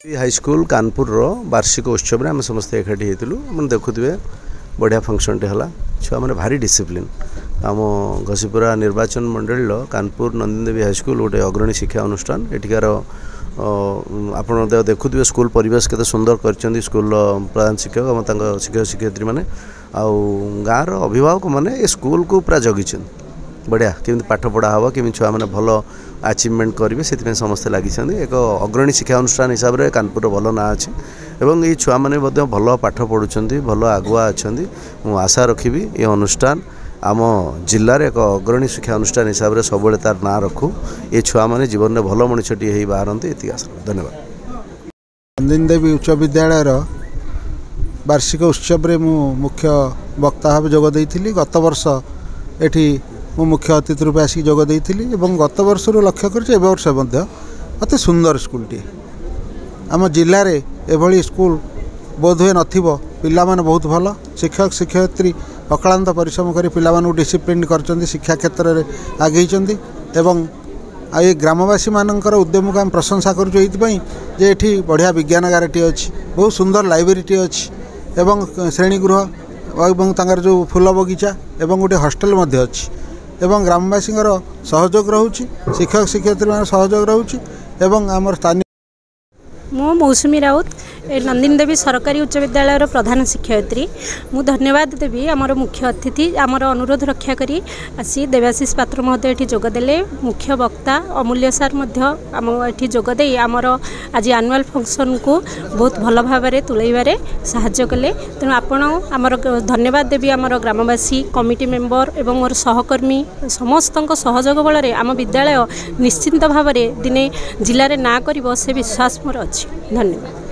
High school Kanpur वार्षिक उत्सव में आम समस्त एकाठी होती मैंने देखुए बढ़िया फंक्शन टे है छुआ मैंने भारी डिसिप्लिन आम घसीपुरा निर्वाचन मंडल कानपुर नंदिनी देवी हाईस्कल गोटे अग्रणी शिक्षा अनुष्ठान एठिकार आप देखुए स्कूल परिवेश केते सुंदर कर स्कूल प्रधान शिक्षक और शिक्षक शिक्षयित्री मैंने गाँव अभिभावक मैंने स्कूल को पूरा जगी बढ़िया केमी पाठ पढ़ा हम केमी छुआ मैंने भल अचिवमेंट करेंगे से समस्ते लगी एक अग्रणी शिक्षा अनुष्ठान हिसाब से कानपुर भल ना अच्छे और ये छुआ मैंने भल पाठ पढ़ुंट भल आगुआ अच्छा मुझे आशा रखी ये अनुष्ठान आम जिले एक अग्रणी शिक्षा अनुष्ठान हिसाब से सब तार ना रखू ये छुआ मैंने जीवन में भल मनीषटी बाहर ये आशा धन्यवाद। नंदिनी देवी उच्च विद्यालय वार्षिक उत्सव में मुख्य वक्ता भाव जोगदी गत वर्ष एठी मु मुख्य अतिथि रूप आसिक जोगदी गत वर्ष लक्ष्य कर अति सुंदर स्कूलटी आम जिले में एभली स्कूल बोधहुए नथिबो पिला माने बहुत भल शिक्षक शिक्षयित्री अक्लांत परिश्रम कर पिला डिसिप्लिन कर शिक्षा क्षेत्र में आगे एवं ये ग्रामवासी मानकर उद्यम को आम प्रशंसा करें बढ़िया विज्ञानगारटी अच्छी बहुत सुंदर लाइब्रेरी अच्छी एवं श्रेणीगृह और जो फूल बगीचा एवं गोटे हॉस्टल अच्छी एवं ग्रामवासी सहयोग रोचे शिक्षक शिक्षयित्री सहयोग रोचे एवं आम स्थानीय मो मौसुमी राउत नंदिनी देवी सरकारी उच्च विद्यालय प्रधान शिक्षयित्री मु धन्यवाद देवी आमर मुख्य अतिथि आमर अनुरोध रक्षा करी आसी देवाशीष पात्र महोदय एठी जोगदेले मुख्य वक्ता अमूल्य सार आम एठी जोगदे आमर आज एनुअल फंक्शन को बहुत भल भाव में तुलैबारे साहाय्य कले तेणु आपण आमर धन्यवाद देवी आमर ग्रामवासी कमिटी मेंबर एवं मोर सहकर्मी समस्त सहयोग बल आम विद्यालय निश्चिंत भाव में दिने जिले में ना कर से विश्वास मोर अच्छी। धन्यवाद।